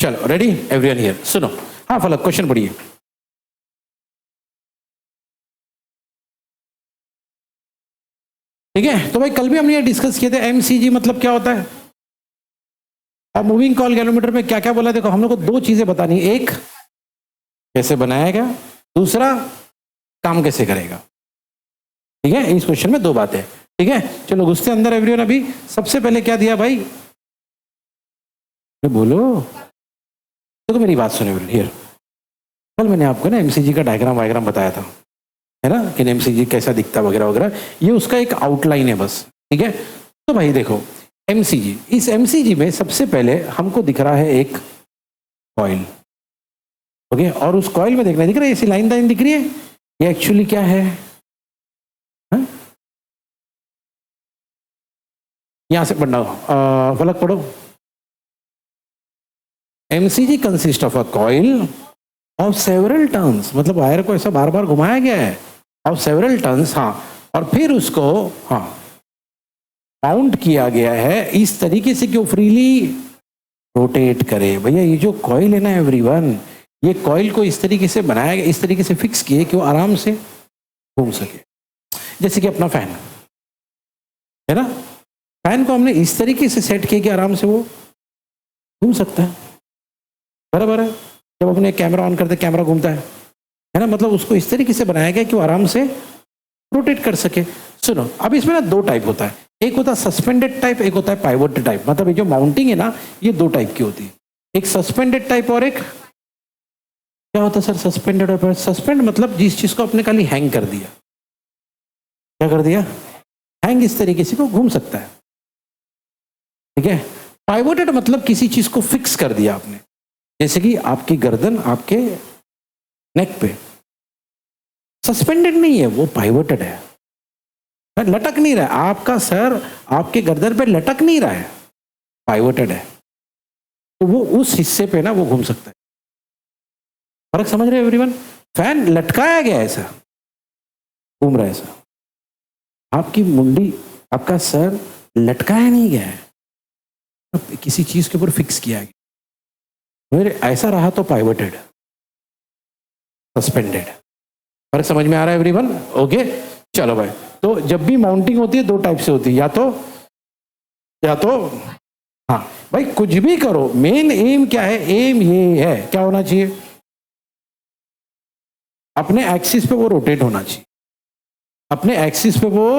चलो ready everyone here, सुनो। हाँ फलक, क्वेश्चन पढ़िए। ठीक है, तो भाई कल भी हमने ये डिस्कस किए थे एमसीजी मतलब क्या होता है, और मूविंग कॉइल गैल्वेनोमीटर में क्या क्या बोला। देखो हम लोग को दो चीजें बतानी, एक कैसे बनाया गया, दूसरा काम कैसे करेगा। ठीक है, इस क्वेश्चन में दो बातें। ठीक है, चलो घुसते अंदर एवरीवन। अभी सबसे पहले क्या दिया भाई, बोलो तो मेरी बात सुने हियर। कल मैंने आपको ना एमसीजी का डायग्राम बताया था, है ना, कि एमसीजी कैसा दिखता वगैरह वगैरह, ये उसका एक आउटलाइन है बस। ठीक है, तो भाई देखो एमसीजी, इस एमसीजी में सबसे पहले हमको दिख रहा है एक कॉइल। ओके, और उस कॉइल में देखना दिख रहा है, ऐसी लाइन दिख रही है, ये एक्चुअली क्या है, यहां से पढ़ना फलक पढ़ो। MCG consist of a coil of several turns, मतलब वायर को ऐसा बार बार घुमाया गया है, ऑफ सेवरल टर्न्स। हाँ, और फिर उसको हाँ माउंट किया गया है इस तरीके से कि वो फ्रीली रोटेट करे। भैया ये जो कॉइल है ना एवरीवन, ये कॉइल को इस तरीके से बनाया गया, इस तरीके से फिक्स किए कि वो आराम से घूम सके। जैसे कि अपना फैन है ना, फैन को हमने इस तरीके से सेट किया कि आराम से वो घूम सकता है। बराबर है, जब अपने कैमरा ऑन करते कैमरा घूमता है ना, मतलब उसको इस तरीके से बनाया गया कि वो आराम से रोटेट कर सके। सुनो, अब इसमें ना दो टाइप होता है, एक होता है सस्पेंडेड टाइप, एक होता है पाइवोटेड टाइप। मतलब ये जो माउंटिंग है ना, ये दो टाइप की होती है, एक सस्पेंडेड टाइप और एक क्या होता है सर, सस्पेंडेड और सस्पेंड मतलब जिस चीज को अपने खाली हैंग कर दिया, क्या कर दिया, हैंग, इस तरीके से वो घूम सकता है। ठीक है, पाइवोटेड मतलब किसी चीज को फिक्स कर दिया आपने, जैसे कि आपकी गर्दन आपके नेक पे। सस्पेंडेड नहीं है, वो पाइवोटेड है, लटक नहीं रहा है, आपका सर आपके गर्दन पे लटक नहीं रहा है, पाइवोटेड है, तो वो उस हिस्से पे ना वो घूम सकता है। फर्क समझ रहे हो एवरीवन? फैन लटकाया गया है, ऐसा घूम रहा है, ऐसा आपकी मुंडी, आपका सर लटकाया नहीं गया है, किसी चीज के ऊपर फिक्स किया गया। मेरे ऐसा रहा तो पाइवोटेड, सस्पेंडेड। फर्क समझ में आ रहा है एवरीवन? ओके, चलो भाई। तो जब भी माउंटिंग होती है दो टाइप से होती है, या तो हाँ भाई कुछ भी करो, मेन एम क्या है, एम ये है, क्या होना चाहिए, अपने एक्सिस पे वो रोटेट होना चाहिए, अपने एक्सिस पे वो,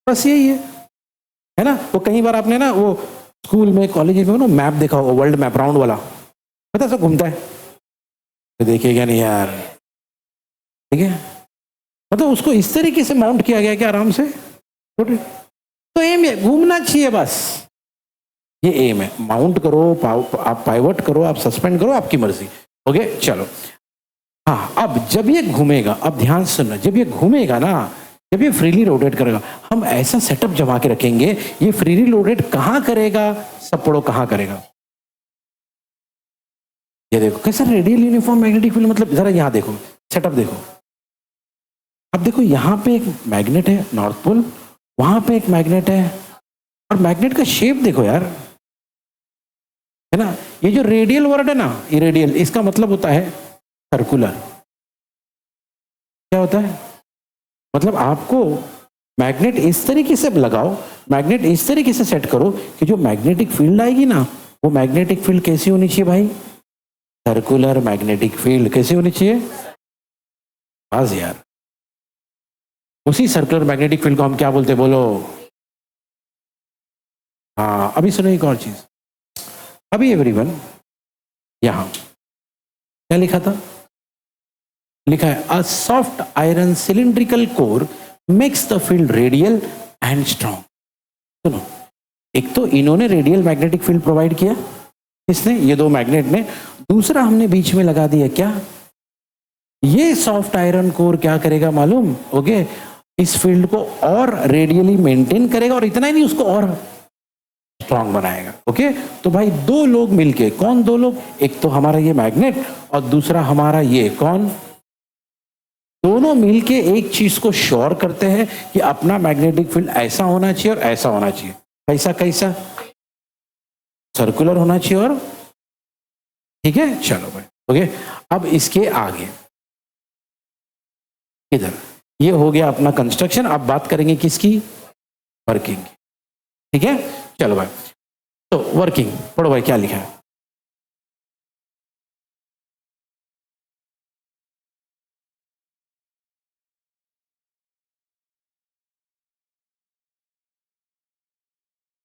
बस यही है ना। वो कई बार आपने ना वो स्कूल में कॉलेज में ना मैप देखा होगा, वर्ल्ड मैप राउंड वाला, पता सब घूमता है, तो देखिएगा नहीं यार। ठीक है, मतलब उसको इस तरीके से माउंट किया गया कि आराम से रोटेट। तो एम है घूमना चाहिए, बस ये एम है। माउंट करो, आप पाइवट करो, आप सस्पेंड करो, आपकी मर्जी। ओके चलो। हाँ, अब जब ये घूमेगा, अब ध्यान सुनना, जब ये घूमेगा ना, जब ये फ्रीली रोटेट करेगा, हम ऐसा सेटअप जमा के रखेंगे, ये फ्रीली रोटेट कहां करेगा, सब पढ़ो, कहां करेगा। ये देखो कैसा रेडियल यूनिफॉर्म मैग्नेटिक फील्ड, मतलब जरा यहां देखो, सेटअप देखो। अब देखो यहां पे एक मैग्नेट है नॉर्थ पोल, वहां पे एक मैग्नेट है, और मैग्नेट का शेप देखो यार, है ना। ये जो रेडियल वर्ड है ना, ये रेडियल, इसका मतलब होता है सर्कुलर। क्या होता है, मतलब आपको मैग्नेट इस तरीके से लगाओ, मैग्नेट इस तरीके से सेट करो कि जो मैग्नेटिक फील्ड आएगी ना, वो मैग्नेटिक फील्ड कैसी होनी चाहिए भाई, सर्कुलर मैग्नेटिक फील्ड कैसी होनी चाहिए, बस यार। उसी सर्कुलर मैग्नेटिक फील्ड को हम क्या बोलते, बोलो। हाँ, अभी सुनो एक और चीज, अभी एवरीवन यहां क्या लिखा था, लिखा है a soft iron cylindrical core makes the field radial and strong. सुनो, एक तो इन्होंने रेडियल मैग्नेटिक फील्ड प्रोवाइड किया, किसने, ये दो मैग्नेट ने। दूसरा हमने बीच में लगा दिया क्या, ये सॉफ्ट आयरन कोर क्या करेगा मालूम, ओके, इस फील्ड को और रेडियली मेंटेन करेगा, और इतना ही नहीं, उसको और स्ट्रॉन्ग बनाएगा। ओके, तो भाई दो लोग मिलके, कौन दो लोग, एक तो हमारा ये मैग्नेट और दूसरा हमारा ये कौन, दोनों मिलके एक चीज को श्योर करते हैं कि अपना मैग्नेटिक फील्ड ऐसा होना चाहिए और ऐसा होना चाहिए। कैसा कैसा, सर्कुलर होना चाहिए और ठीक है, चलो भाई। ओके, अब इसके आगे इधर ये हो गया अपना कंस्ट्रक्शन। अब बात करेंगे किसकी? वर्किंग। ठीक है, चलो भाई। तो वर्किंग पढ़ो भाई, क्या लिखा है?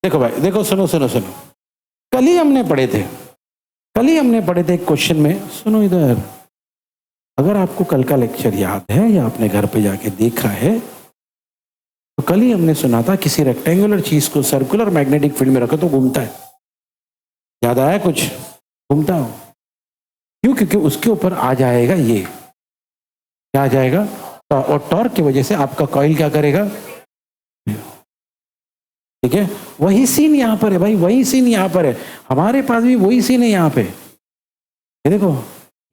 देखो भाई, देखो, सुनो सुनो सुनो, कल ही हमने पढ़े थे, कल ही हमने पढ़े थे क्वेश्चन में। सुनो इधर, अगर आपको कल का लेक्चर याद है या आपने घर पे जाके देखा है, तो कल ही हमने सुना था किसी रेक्टेंगुलर चीज को सर्कुलर मैग्नेटिक फील्ड में रखो तो घूमता है। याद आया कुछ? घूमता हो क्यों? क्योंकि उसके ऊपर आ जाएगा ये, क्या आ जाएगा? और टॉर्क की वजह से आपका कॉइल क्या करेगा? ठीक है, वही सीन यहां पर है भाई, वही सीन यहां पर है, हमारे पास भी वही सीन है यहां पे। ये देखो,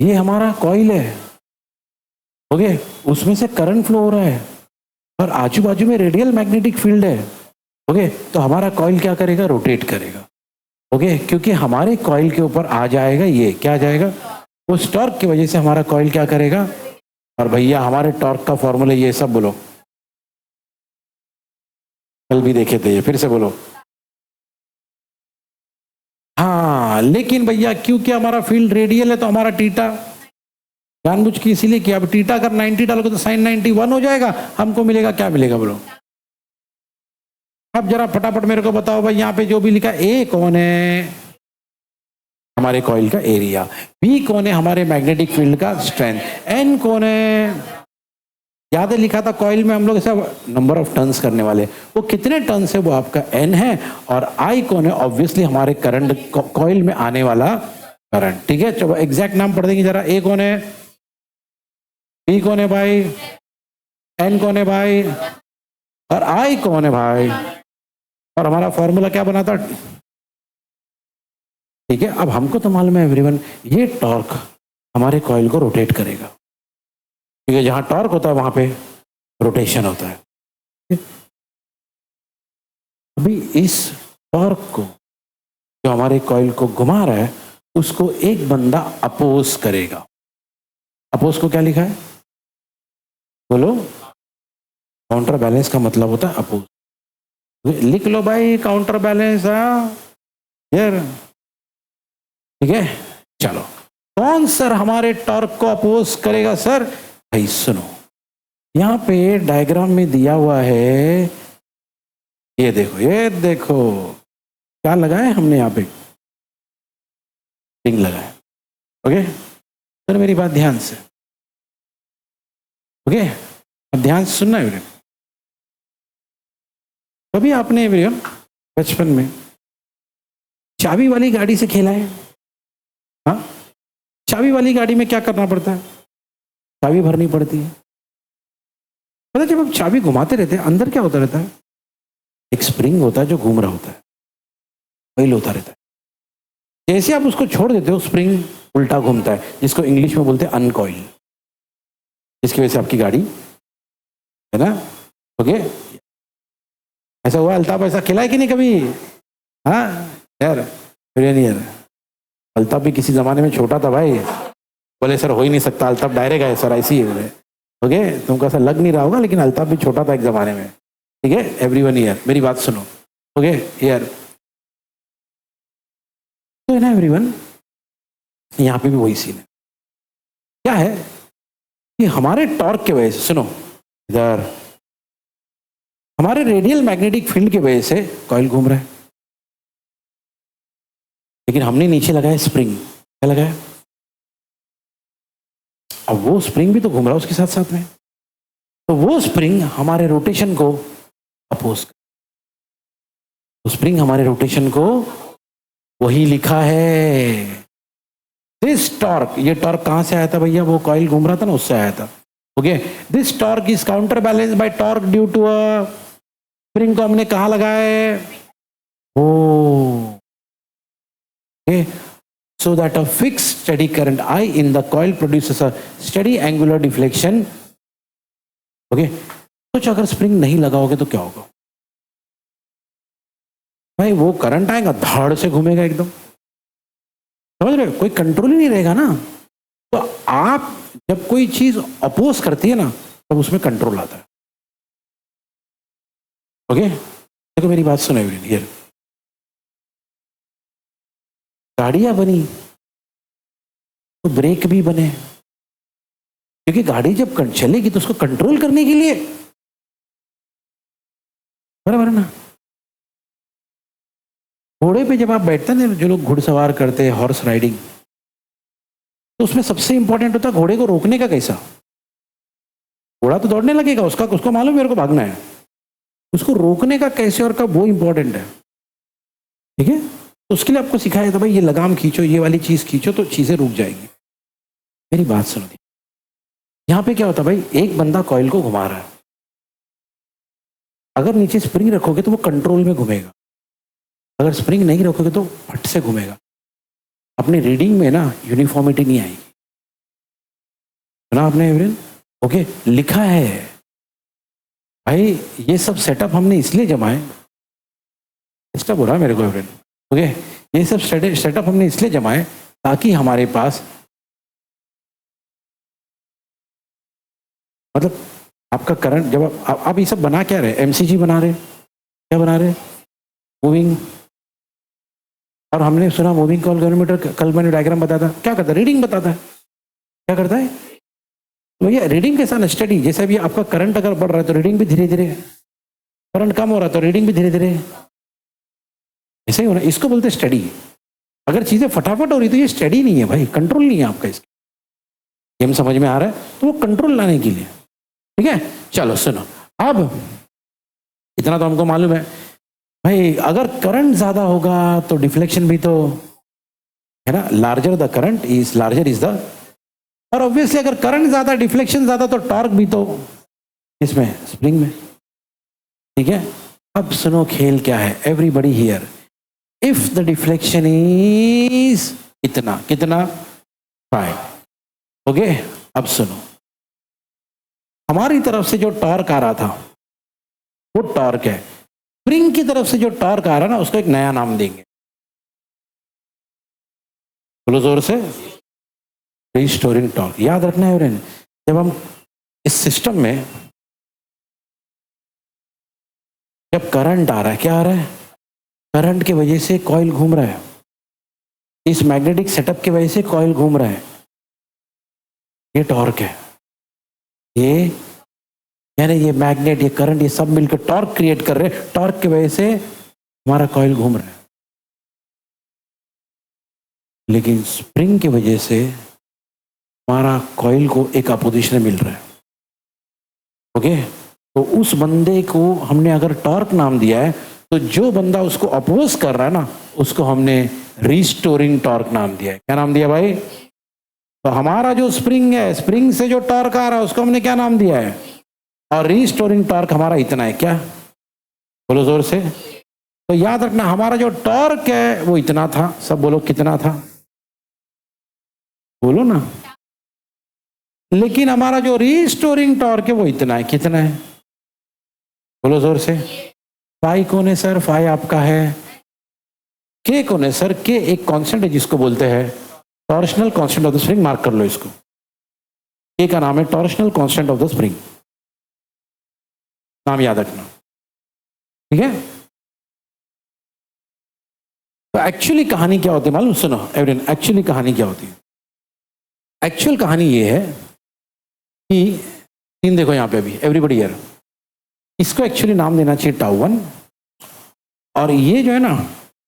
ये हमारा कॉइल है, ओके, उसमें से करंट फ्लो हो रहा है और आजू बाजू में रेडियल मैग्नेटिक फील्ड है, ओके। तो हमारा कॉइल क्या करेगा? रोटेट करेगा, ओके, क्योंकि हमारे कॉइल के ऊपर आ जाएगा ये, क्या आ जाएगा? उस टॉर्क की वजह से हमारा कॉइल क्या करेगा? और भैया हमारे टॉर्क का फॉर्मूला ये, सब बोलो, कल भी देखे थे ये, फिर से बोलो। हाँ, लेकिन भैया क्योंकि हमारा फील्ड रेडियल है तो हमारा टीटा जानबूझ के इसीलिए किया। अब टीटा अगर 90 डालोगे तो साइन 91 हो जाएगा, हमको मिलेगा, क्या मिलेगा बोलो? अब जरा फटाफट मेरे को बताओ भाई, यहाँ पे जो भी लिखा, ए कौन है? हमारे कॉइल का एरिया, बी कौन है? हमारे मैग्नेटिक फील्ड का स्ट्रेंथ, एन कौन है? याद है लिखा था कॉइल में हम लोग ऐसा नंबर ऑफ टर्न्स करने वाले, वो कितने टर्न्स है वो आपका एन है। और आई कौन है? ऑब्वियसली हमारे करंट, कॉइल में आने वाला करंट। ठीक है, चलो एग्जैक्ट नाम पढ़ देंगे जरा। ए कौन है? बी कौन है भाई? एन कौन है भाई? और आई कौन है भाई? और हमारा फॉर्मूला क्या बना था? ठीक है, अब हमको तो मालूम है एवरीवन, ये टॉर्क हमारे कॉइल को रोटेट करेगा, क्योंकि जहां टॉर्क होता है वहां पे रोटेशन होता है। अभी इस टॉर्क को, जो हमारे कॉइल को घुमा रहा है, उसको एक बंदा अपोज करेगा। अपोज को क्या लिखा है बोलो? काउंटर बैलेंस का मतलब होता है अपोज। लिख लो भाई, काउंटर बैलेंस यार। ठीक है, चलो, कौन सर हमारे टॉर्क को अपोज करेगा? सर भाई सुनो, यहां पे डायग्राम में दिया हुआ है, ये देखो, ये देखो क्या लगाए हमने यहाँ पे, रिंग लगाए, ओके। सर मेरी बात ध्यान से, ओके, अब ध्यान से सुनना है। कभी आपने बचपन में चाबी वाली गाड़ी से खेला है? हाँ, चाबी वाली गाड़ी में क्या करना पड़ता है? चाबी भरनी पड़ती है। पता, जब आप चाबी घुमाते रहते हैं, अंदर क्या होता रहता है? एक स्प्रिंग होता है जो घूम रहा होता है, ऑयल होता रहता है। जैसे आप उसको छोड़ देते हो, स्प्रिंग उल्टा घूमता है, जिसको इंग्लिश में बोलते हैं अनकॉइल, जिसकी वजह से आपकी गाड़ी, है ना, ओके। ऐसा हुआ अल्ताफ? ऐसा खेला है कि नहीं कभी? हाँ यार, यार अल्ताफ भी किसी जमाने में छोटा था भाई, बोले सर हो ही नहीं सकता, अल्ताफ डायरेक्ट है सर, ऐसी है बोले, ओके। तुमको ऐसा लग नहीं रहा होगा, लेकिन अल्ताफ भी छोटा था एक जमाने में। ठीक है, एवरीवन हियर मेरी बात सुनो, ओके हियर। तो है ना एवरीवन, यहाँ पे भी वही सीन है। क्या है कि हमारे टॉर्क के वजह से, सुनो इधर, हमारे रेडियल मैग्नेटिक फील्ड की वजह से कॉइल घूम रहा है, लेकिन हमने नीचे लगाया स्प्रिंग। क्या लगाया? अब वो स्प्रिंग भी तो घूम रहा है उसके साथ साथ में, तो वो स्प्रिंग हमारे रोटेशन को अपोज कर, तो स्प्रिंग हमारे रोटेशन को, वही लिखा है दिस टॉर्क। ये टॉर्क कहां से आया था भैया? वो कॉइल घूम रहा था ना, उससे आया था, okay. This torque is counter balance by torque due to a spring को हमने कहा लगाया है? ओ, okay, so that a fixed steady current I in the coil produces a steady angular deflection, okay। सोच, अगर स्प्रिंग नहीं लगाओगे तो क्या होगा भाई? वो करंट आएगा, धाड़ से घूमेगा एकदम, समझ समझ रहे हो, कोई कंट्रोल ही नहीं रहेगा ना। तो आप जब कोई चीज अपोज करती है ना तब उसमें कंट्रोल आता है। ओके, देखो मेरी बात सुनो एवरीवन, गाड़ियां बनी तो ब्रेक भी बने, क्योंकि गाड़ी जब चलेगी तो उसको कंट्रोल करने के लिए, बराबर ना। घोड़े पे जब आप बैठते हैं ना, जो लोग घुड़सवार करते हैं, हॉर्स राइडिंग, तो उसमें सबसे इंपॉर्टेंट होता है घोड़े को रोकने का कैसा। घोड़ा तो दौड़ने लगेगा, उसका उसको मालूम मेरे को भागना है, उसको रोकने का कैसे और कब, वो इंपॉर्टेंट है। ठीक है, तो उसके लिए आपको सिखाया था भाई ये लगाम खींचो, ये वाली चीज खींचो तो चीजें रुक जाएगी। मेरी बात सुनो, यहां पे क्या होता है भाई, एक बंदा कॉइल को घुमा रहा है, अगर नीचे स्प्रिंग रखोगे तो वो कंट्रोल में घूमेगा, अगर स्प्रिंग नहीं रखोगे तो फट से घूमेगा। अपनी रीडिंग में ना यूनिफॉर्मिटी नहीं आएगी, सुना आपने एवरीवन? ओके, लिखा है भाई, ये सब सेटअप हमने इसलिए जमाए, डिस्टर्ब हो रहा है मेरे को एवरीवन। ओके, ये सब सेटअप हमने इसलिए जमाए ताकि हमारे पास, मतलब आपका करंट, जब आप ये सब बना क्या रहे, एमसीजी बना रहे, क्या बना रहे, मूविंग, और हमने सुना मूविंग कैलरीमीटर, कल मैंने डायग्राम बताया था, क्या करता है, रीडिंग बताता है, क्या करता है भैया, रीडिंग के साथ स्टडी। जैसे भी आपका करंट अगर बढ़ रहा है तो रीडिंग भी धीरे धीरे, करंट कम हो रहा है तो रीडिंग भी धीरे धीरे, ऐसे ही होना, इसको बोलते हैं स्टडी। अगर चीजें फटाफट हो रही तो ये स्टडी नहीं है भाई, कंट्रोल नहीं है आपका। इसका गेम समझ में आ रहा है, तो वो कंट्रोल लाने के लिए, ठीक है। चलो सुनो, अब इतना तो हमको मालूम है भाई, अगर करंट ज्यादा होगा तो डिफ्लेक्शन भी तो है ना, larger the current is larger is the, और ऑब्वियसली अगर करंट ज्यादा डिफ्लेक्शन ज्यादा तो टॉर्क भी तो इसमें, स्प्रिंग में, ठीक है। अब सुनो खेल क्या है, everybody here, if the deflection is इतना, कितना, 5, ओके। अब सुनो, हमारी तरफ से जो टॉर्क आ रहा था वो टॉर्क है, स्प्रिंग की तरफ से जो टॉर्क आ रहा है ना उसको एक नया नाम देंगे, बोलो जोर से, रीस्टोरिंग टॉर्क। याद रखना है एवरीवन, जब हम इस सिस्टम में, जब करंट आ रहा है, क्या आ रहा है, करंट की वजह से कॉइल घूम रहा है, इस मैग्नेटिक सेटअप की वजह से कॉइल घूम रहा है, ये टॉर्क है। ये यानी ये मैग्नेट, ये करंट, ये सब मिलकर टॉर्क क्रिएट कर रहे हैं, टॉर्क की वजह से हमारा कॉइल घूम रहा है। लेकिन स्प्रिंग की वजह से हमारा कॉइल को एक अपोजिशन मिल रहा है, ओके। तो उस बंदे को हमने अगर टॉर्क नाम दिया है, तो जो बंदा उसको अपोज कर रहा है ना उसको हमने रीस्टोरिंग टॉर्क नाम दिया है। क्या नाम दिया भाई? तो हमारा जो स्प्रिंग है, स्प्रिंग से जो टॉर्क आ रहा है उसको हमने क्या नाम दिया है, और रीस्टोरिंग टॉर्क हमारा इतना है। क्या, बोलो जोर से। तो याद रखना, हमारा जो टॉर्क है वो इतना था, सब बोलो कितना था, बोलो ना। लेकिन हमारा जो रीस्टोरिंग टॉर्क है वो इतना है, कितना है, बोलो जोर से। फाई कौन है सर? फाई आपका है। के कौन है सर? के एक कांस्टेंट है जिसको बोलते हैं torsional constant of the spring. Mark कर लो इसको, के का नाम है torsional constant of the spring, नाम याद रखना, ठीक है। तो एक्चुअली कहानी क्या होती है मालूम? सुनो एवरीवन, एक्चुअली कहानी क्या होती है? एक्चुअल कहानी ये है कि तीन देखो यहां पे अभी, एवरीबॉडी हियर, इसको एक्चुअली नाम देना चाहिए टाउ 1, और ये जो है ना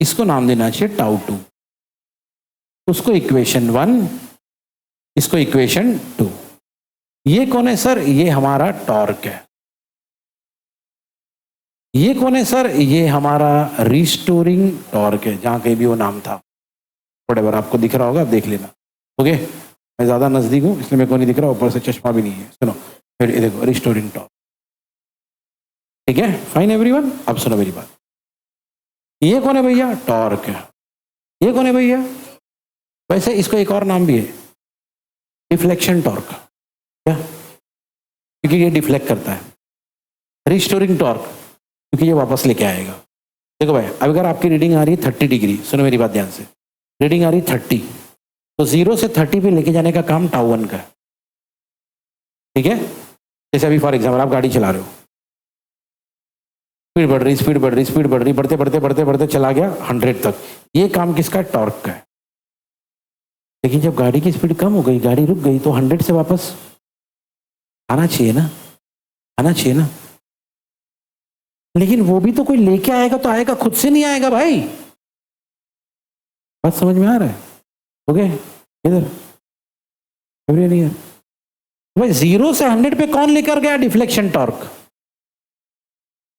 इसको नाम देना चाहिए टाउ 2, उसको इक्वेशन 1, इसको इक्वेशन 2। ये कौन है सर? ये हमारा टॉर्क है। ये कौन है सर? ये हमारा रिस्टोरिंग टॉर्क है, जहां कहीं भी वो नाम था, व्हाटएवर आपको दिख रहा होगा, आप देख लेना, ओके। मैं ज्यादा नजदीक हूं इसलिए मेरे को नहीं दिख रहा, ऊपर से चश्मा भी नहीं है। सुनो फिर ये देखो, रिस्टोरिंग टॉर्क, ठीक है, फाइन एवरीवन। अब सुनो मेरी बात, ये कौन है भैया? टॉर्क है। ये कौन है भैया? वैसे इसको एक और नाम भी है, डिफ्लेक्शन टॉर्क। क्या? क्योंकि ये डिफ्लेक्ट करता है। रिस्टोरिंग टॉर्क क्योंकि ये वापस लेके आएगा। देखो भाई, अब अगर आपकी रीडिंग आ रही है 30 डिग्री, सुनो मेरी बात ध्यान से, रीडिंग आ रही है 30, तो 0 से 30 पे लेके जाने का काम टाउ 1 का है। ठीक है, जैसे अभी फॉर एग्जाम्पल आप गाड़ी चला रहे हो, स्पीड बढ़ रही, स्पीड बढ़ रही, स्पीड बढ़ रही, बढ़ते बढ़ते बढ़ते बढ़ते चला गया 100 तक। ये काम किसका? टॉर्क का है। लेकिन जब गाड़ी की स्पीड कम हो गई, गाड़ी रुक गई, तो 100 से वापस आना चाहिए ना, आना चाहिए ना। लेकिन वो भी तो कोई लेके आएगा तो आएगा, खुद से नहीं आएगा भाई। बात समझ में आ रहा है? ओके, इधर एवरीवन, भाई 0 से 100 पे कौन लेकर गया डिफ्लेक्शन टॉर्क?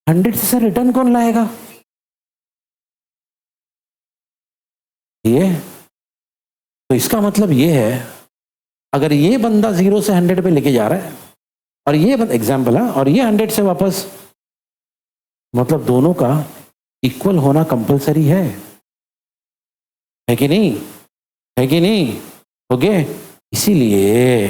100 से रिटर्न कौन लाएगा? ये तो इसका मतलब ये है, अगर ये बंदा 0 से 100 पे लेके जा रहा है और ये एग्जाम्पल है, और ये 100 से वापस, मतलब दोनों का इक्वल होना कंपलसरी है कि नहीं? है कि नहीं? ओके, इसीलिए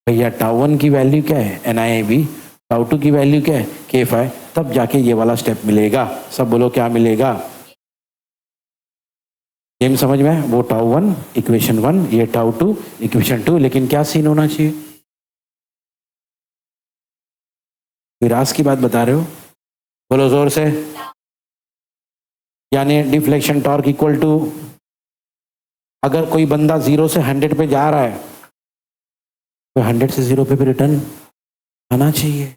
भैया टाउ 1 की वैल्यू क्या है? NIAB, टाउ 2 की वैल्यू क्या है? K5, तब जाके ये वाला स्टेप मिलेगा। सब बोलो क्या मिलेगा? गेम समझ में? वो टाउ 1 इक्वेशन 1, ये टाउ 2 इक्वेशन 2। लेकिन क्या सीन होना चाहिए? विरास की बात बता रहे हो? बोलो जोर से। यानी डिफ्लेक्शन टॉर्क इक्वल टू, अगर कोई बंदा 0 से 100 पे जा रहा है तो 100 से 0 पे भी रिटर्न आना चाहिए।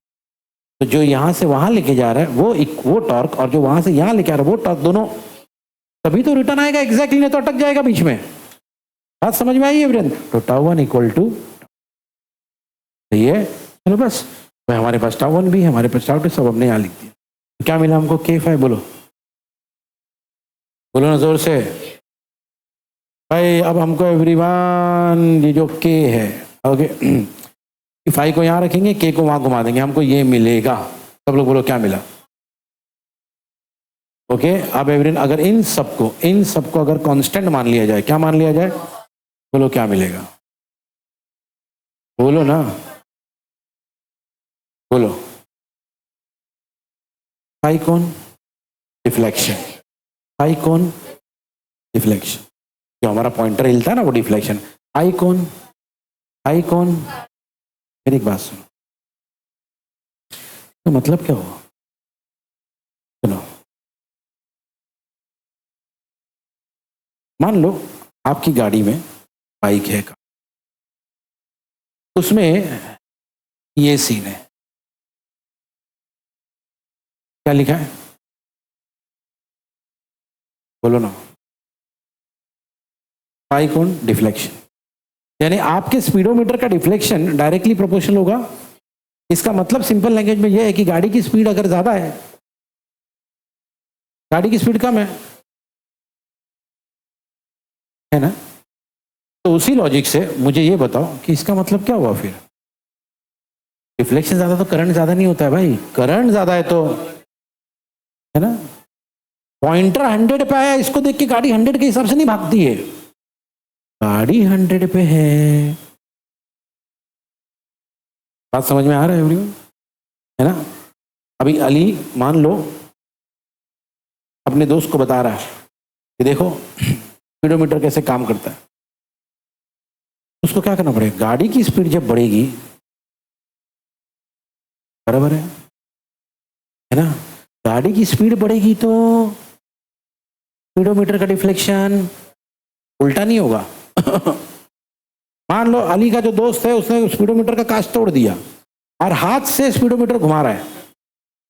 तो जो यहां से वहां लेके जा रहा है वो टॉर्क, और जो वहां से यहां लेके आ रहा है वो टॉर्क, दोनों तभी तो रिटर्न आएगा एग्जैक्टली, नहीं तो अटक जाएगा बीच में। बात समझ में आई एवरीवन? तो टाउ 1 इक्वल टू, सही है। चलो बस, भाई हमारे पास टाउ 1 भी है, हमारे पास टाउ 2, सब हमने यहाँ लिख दिया। तो क्या मिला हमको? K5। बोलो, बोलो ना जोर से भाई। अब हमको एवरीवन ये जो K है, ओके, फाइव को यहाँ रखेंगे, K को वहां घुमा देंगे, हमको ये मिलेगा। सब लोग बोलो क्या मिला? ओके, अब एवरीवन अगर इन सबको अगर कांस्टेंट मान लिया जाए, क्या मान लिया जाए? बोलो क्या मिलेगा? बोलो ना, बोलो। फाई कौन? डिफ्लेक्शन। फाई कौन? डिफ्लेक्शन। जो हमारा पॉइंटर हिलता है ना, वो डिफ्लेक्शन। आई कौन? आई कौन? मेरी एक बात सुनो, तो मतलब क्या हुआ? सुनो, मान लो आपकी गाड़ी में बाइक है, उसमें ये सीन है, क्या लिखा है? बोलो ना। फाई कौन? डिफ्लेक्शन। यानी आपके स्पीडोमीटर का डिफ्लेक्शन डायरेक्टली प्रोपोर्शनल होगा। इसका मतलब सिंपल लैंग्वेज में यह है कि गाड़ी की स्पीड अगर ज्यादा है, गाड़ी की स्पीड कम है ना, तो उसी लॉजिक से मुझे ये बताओ कि इसका मतलब क्या हुआ फिर? डिफ्लेक्शन ज्यादा तो करंट ज्यादा नहीं होता है भाई। करंट ज्यादा है तो, है ना, पॉइंटर 100 पे आया, इसको देख के गाड़ी 100 के हिसाब से नहीं भागती है। गाड़ी 100 पे है। बात समझ में आ रहा है एवरीवन? है ना? अभी अली मान लो अपने दोस्त को बता रहा है कि देखो स्पीडोमीटर कैसे काम करता है। उसको क्या करना पड़ेगा? गाड़ी की स्पीड जब बढ़ेगी, बराबर है ना, गाड़ी की स्पीड बढ़ेगी तो स्पीडोमीटर का डिफ्लेक्शन उल्टा नहीं होगा। मान लो अली का जो दोस्त है उसने स्पीडोमीटर का कांच तोड़ दिया और हाथ से स्पीडोमीटर घुमा रहा है,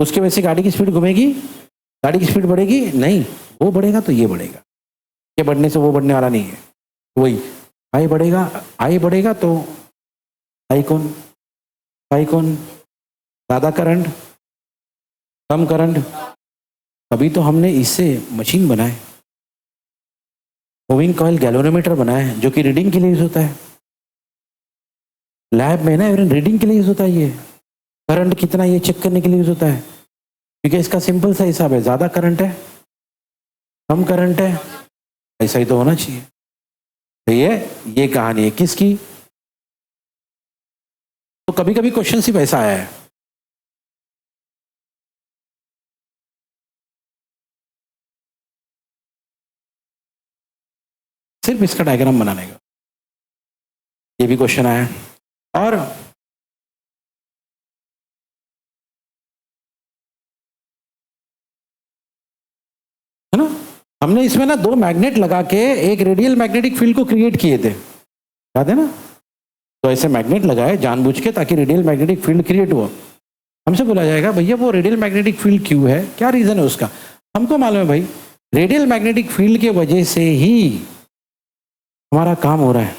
उसके वजह से गाड़ी की स्पीड घूमेगी, गाड़ी की स्पीड बढ़ेगी नहीं, वो बढ़ेगा तो ये बढ़ेगा, ये बढ़ने से वो बढ़ने वाला नहीं है। वही आई बढ़ेगा, आई बढ़ेगा तो आई कौन? आई कौन? ज्यादा करंट, कम करंट। तभी तो हमने इससे मशीन बनाए, मूविंग कॉइल गैल्वेनोमीटर बनाया है, जो कि रीडिंग के लिए यूज होता है। लैब में ना रीडिंग के लिए यूज होता है, ये करंट कितना ये चेक करने के लिए यूज होता है। क्योंकि इसका सिंपल सा हिसाब है, ज्यादा करंट है, कम करंट है, ऐसा ही तो होना चाहिए। तो ये कहानी है किसकी? तो कभी कभी क्वेश्चन सिर्फ ऐसा आया है, सिर्फ इसका डायग्राम बनाने का। ये भी क्वेश्चन आया। और है ना, हमने इसमें ना 2 मैग्नेट लगा के एक रेडियल मैग्नेटिक फील्ड को क्रिएट किए थे, याद है ना? तो ऐसे मैग्नेट लगाए जानबूझ के ताकि रेडियल मैग्नेटिक फील्ड क्रिएट हुआ। हमसे बोला जाएगा भैया वो रेडियल मैग्नेटिक फील्ड क्यों है, क्या रीजन है उसका? हमको मालूम है भाई, रेडियल मैग्नेटिक फील्ड के वजह से ही हमारा काम हो रहा है।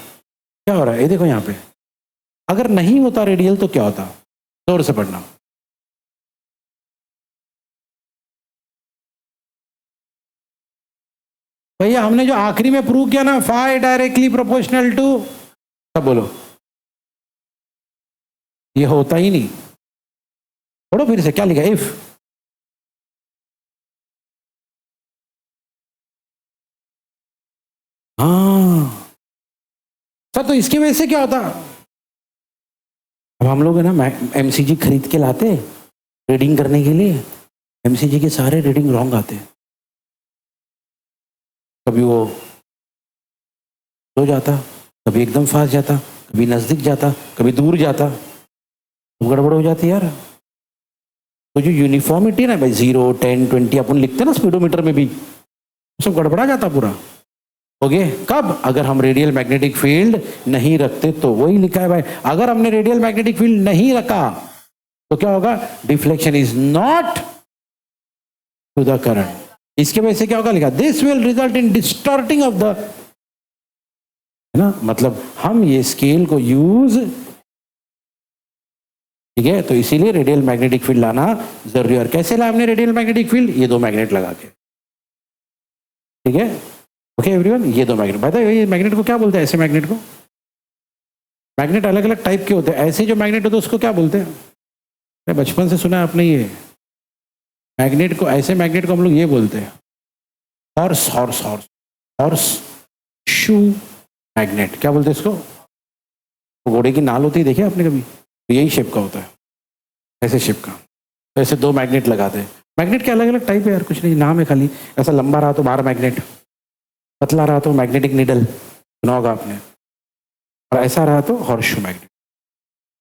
क्या हो रहा है ये देखो यहाँ पे, अगर नहीं होता रेडियल तो क्या होता? जोर से पढ़ना। भैया हमने जो आखिरी में प्रूव किया ना, फाई डायरेक्टली प्रोपोर्शनल टू, सब बोलो, ये होता ही नहीं। पढ़ो फिर से, क्या लिखा? इफ हाँ सर, तो इसकी वजह से क्या होता? अब हम लोग है ना एमसीजी खरीद के लाते रीडिंग करने के लिए, एमसीजी के सारे रीडिंग रॉन्ग आते हैं। कभी वो हो जाता, कभी एकदम फास्ट जाता, कभी नजदीक जाता, कभी दूर जाता, तो गड़बड़ हो जाती यार। तो जो यूनिफॉर्मिटी ना भाई, 0, 10, 20 अपन लिखते हैं ना स्पीडोमीटर में भी, सब गड़बड़ा जाता पूरा। ओके, कब? अगर हम रेडियल मैग्नेटिक फील्ड नहीं रखते तो। वही लिखा है भाई, अगर हमने रेडियल मैग्नेटिक फील्ड नहीं रखा तो क्या होगा? Deflection is not to the current. इसके वजह से क्या होगा? लिखा this will result in distorting of the, है ना, मतलब हम ये स्केल को यूज, ठीक है, तो इसीलिए रेडियल मैग्नेटिक फील्ड लाना जरूरी है। और कैसे लाया हमने रेडियल मैग्नेटिक फील्ड? ये 2 मैग्नेट लगा के, ठीक है। ओके एवरीवन, ये 2 मैग्नेट, बताइए ये मैग्नेट को क्या बोलते हैं? ऐसे मैग्नेट को, मैग्नेट अलग अलग टाइप के होते हैं, ऐसे जो मैग्नेट होते हैं उसको क्या बोलते हैं? बचपन से सुना है आपने ये मैग्नेट को, ऐसे मैग्नेट को हम लोग ये बोलते हैं horse horse horse horse shoe magnet. क्या बोलते हैं इसको? घोड़े की नाल होती है, देखिए आपने कभी? तो यही शेप का होता है, ऐसे शेप का। तो ऐसे 2 मैग्नेट लगाते हैं। मैग्नेट के अलग अलग टाइप है यार, कुछ नहीं, नाम है खाली। ऐसा लंबा रहा तो बार मैग्नेट, पतला रहा तो मैग्नेटिक निडल, सुना होगा आपने, और ऐसा रहा तो हॉर्सशू मैग्नेट,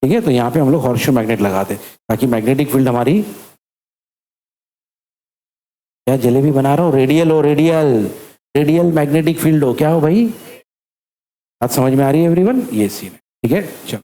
ठीक है। तो यहाँ पे हम लोग हॉर्सशू मैग्नेट लगाते ताकि मैग्नेटिक फील्ड हमारी, क्या जलेबी बना रहा हो, रेडियल हो, रेडियल रेडियल मैग्नेटिक फील्ड हो, क्या हो भाई? बात समझ में आ रही है एवरीवन? ये सीन है, ठीक है। चलो।